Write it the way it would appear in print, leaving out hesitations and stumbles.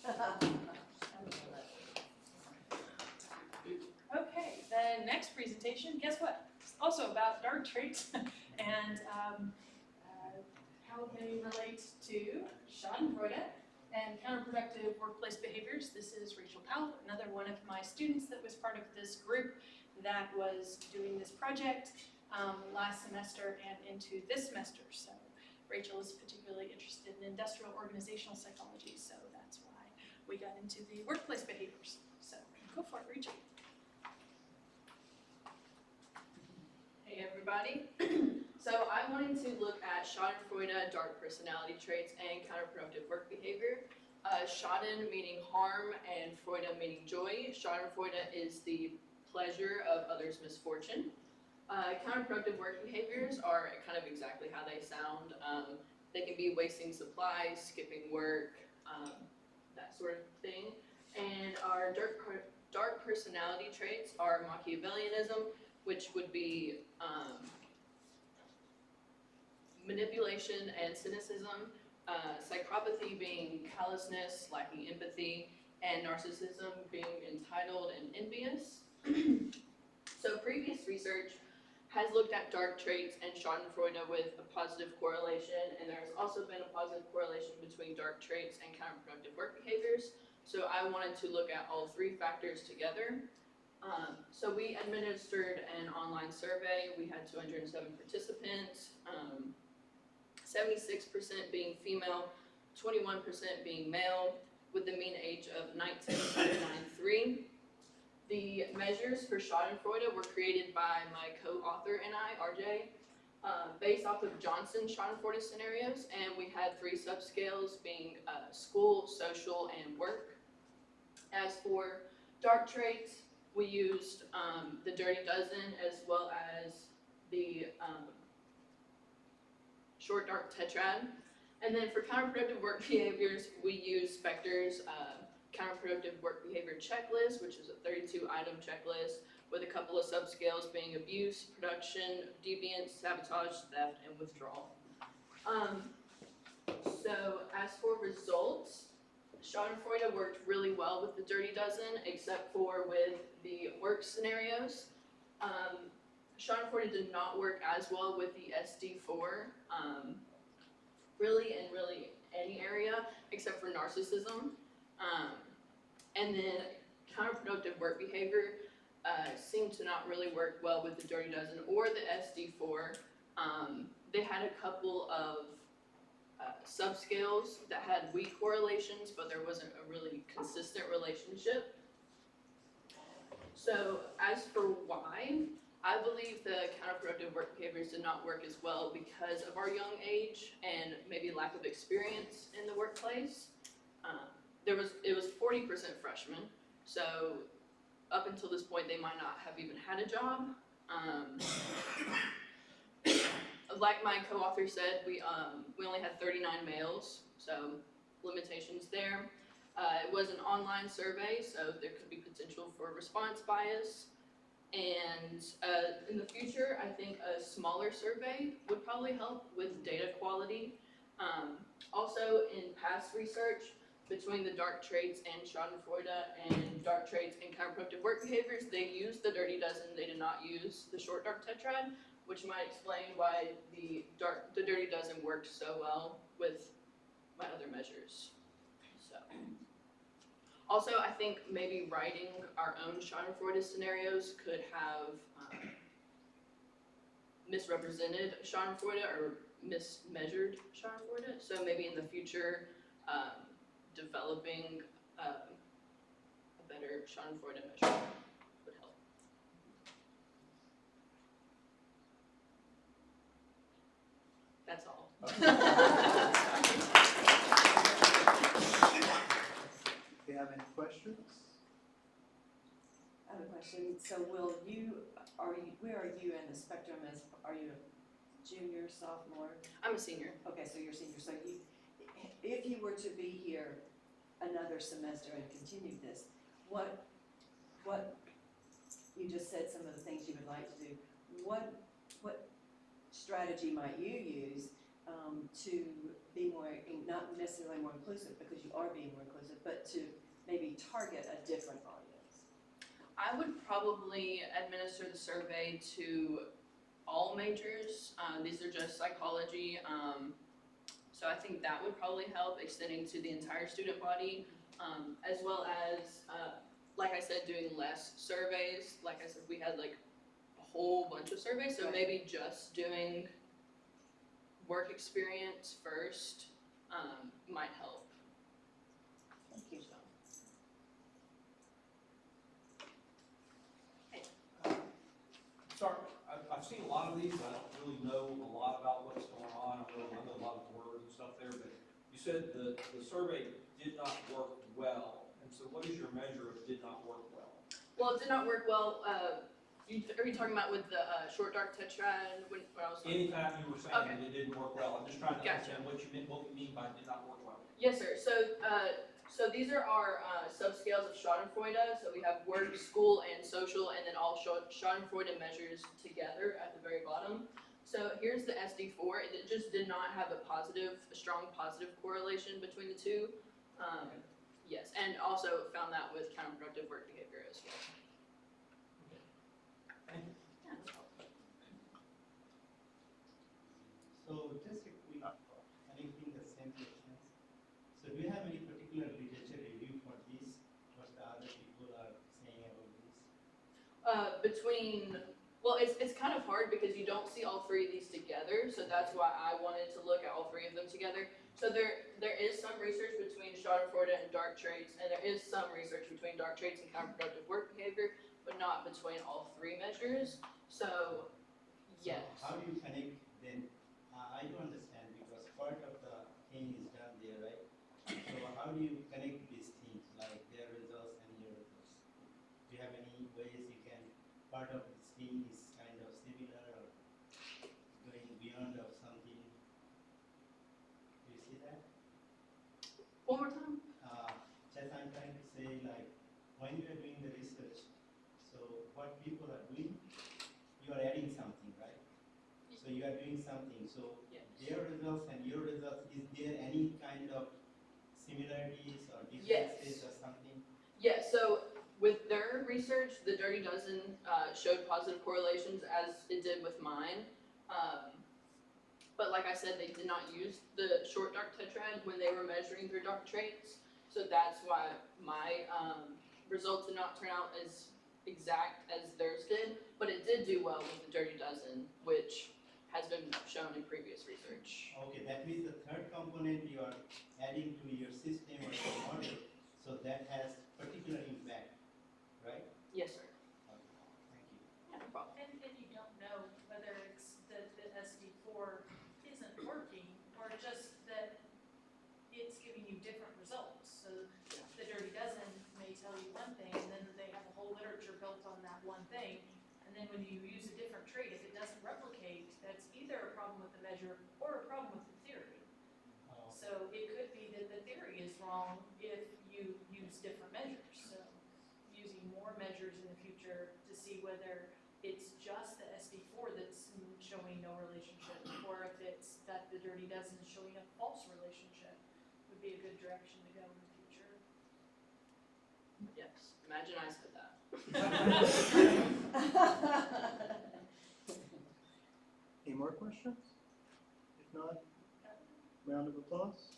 Okay, the next presentation, guess what? It's also about dark traits and how they relate to Schadenfreude and counterproductive workplace behaviors. This is Rachel Powell, another one of my students that was part of this group that was doing this project last semester and into this semester. So Rachel is particularly interested in industrial organizational psychology, so that's why we got into the workplace behaviors. So go for it, Rachel. Hey everybody. So I wanted to look at Schadenfreude, dark personality traits, and counterproductive work behavior. Schaden meaning harm and Freude meaning joy. Schadenfreude is the pleasure of others' misfortune. Counterproductive work behaviors are kind of exactly how they sound. They can be wasting supplies, skipping work, that sort of thing. And our dark personality traits are Machiavellianism, which would be manipulation and cynicism, psychopathy being callousness, lacking empathy, and narcissism being entitled and envious. So previous research has looked at dark traits and Schadenfreude with a positive correlation, and there's also been a positive correlation between dark traits and counterproductive work behaviors. So I wanted to look at all three factors together. So we administered an online survey. We had 207 participants, 76% being female, 21% being male, with the mean age of 19 to 93. The measures for Schadenfreude were created by my co-author and I, RJ, based off of Johnson's Schadenfreude scenarios, and we had 3 subscales being school, social, and work. As for dark traits, we used the Dirty Dozen as well as the short dark tetrad. And then for counterproductive work behaviors, we use Spector's counterproductive work behavior checklist, which is a 32-item checklist with a couple of subscales being abuse, production, deviance, sabotage, theft, and withdrawal. So as for results, Schadenfreude worked really well with the Dirty Dozen, except for with the work scenarios. Schadenfreude did not work as well with the SD4, really in any area except for narcissism. And then counterproductive work behavior seemed to not really work well with the Dirty Dozen or the SD4. They had a couple of subscales that had weak correlations, but there wasn't a really consistent relationship. So as for why, I believe the counterproductive work behaviors did not work as well because of our young age and maybe lack of experience in the workplace. It was 40% freshmen, so up until this point they might not have even had a job. Like my co-author said, we only had 39 males, so limitations there. It was an online survey, so there could be potential for response bias. And in the future, I think a smaller survey would probably help with data quality. Also, in past research between the dark traits and Schadenfreude and dark traits and counterproductive work behaviors, they used the Dirty Dozen. They did not use the short dark tetrad, which might explain why the Dirty Dozen worked so well with my other measures. So. Also, I think maybe writing our own Schadenfreude scenarios could have misrepresented Schadenfreude or mismeasured Schadenfreude. So maybe in the future, developing a better Schadenfreude measure would help. That's all. Do you have any questions? I have a question. So where are you in the spectrum? Are you a junior, sophomore? I'm a senior. Okay, so you're a senior. So if you were to be here another semester and continue this, what you just said some of the things you would like to do. What strategy might you use to be more, not necessarily more inclusive, because you are being more inclusive, but to maybe target a different audience? I would probably administer the survey to all majors. These are just psychology. So I think that would probably help, extending to the entire student body, as well as, like I said, doing less surveys. Like I said, we had like a whole bunch of surveys, so Right. maybe just doing work experience first might help. Thank you. So. Sorry, I've seen a lot of these, I don't really know a lot about what's going on, I know a lot of words and stuff there, but you said the survey did not work well, and so what is your measure of did not work well? Well, it did not work well. Are you talking about with the short dark tetrad when I was talking? Anytime you were saying that it didn't work well, I'm just trying to Gotcha. understand what you mean by did not work well. Yes, sir. So these are our subscales of Schadenfreude. So we have work, school, and social, and then all Schadenfreude measures together at the very bottom. So here's the SD4, and it just did not have a strong positive correlation between the two. Yes, and also found that with counterproductive work behavior as well. Thank you. Yeah, no problem. So just a quick, connecting the same questions. So do you have any particular literature review for this, what the other people are saying about this? Well, it's kind of hard because you don't see all three of these together, so that's why I wanted to look at all three of them together. So there is some research between Schadenfreude and dark traits, and there is some research between dark traits and counterproductive work behavior, but not between all three measures. So, yes. So how do you connect then? I don't understand because part of the thing is done there, right? So how do you connect these things, like their results and your results? Do you have any ways you can, part of this thing is kind of similar or going beyond of something? Do you see that? One more time. Just I'm trying to say, like, when you are doing the research, so what people are doing, you are adding something, right? So you are doing something, so Yes. their results and your results, is there any kind of similarities or Yes. differences or something? Yeah, so with their research, the Dirty Dozen showed positive correlations as it did with mine. But like I said, they did not use the short dark tetrad when they were measuring their dark traits. So that's why my results did not turn out as exact as theirs did. But it did do well with the Dirty Dozen, which has been shown in previous research. Okay, that means the third component you are adding to your system or your model, so that has particular impact, right? Yes, sir. Okay, thank you. Yeah, no problem. And you don't know whether it's that the SD4 isn't working or just that it's giving you different results. So the Dirty Dozen may tell you one thing, and then they have a whole literature built on that one thing. And then when you use a different trait, if it doesn't replicate, that's either a problem with the measure or a problem with the theory. So it could be that the theory is wrong if you use different measures. So using more measures in the future to see whether it's just the SD4 that's showing no relationship, or if it's that the Dirty Dozen is showing a false relationship, would be a good direction to go in the future. Yes. Imagine I said that. Any more questions? If not, round of applause.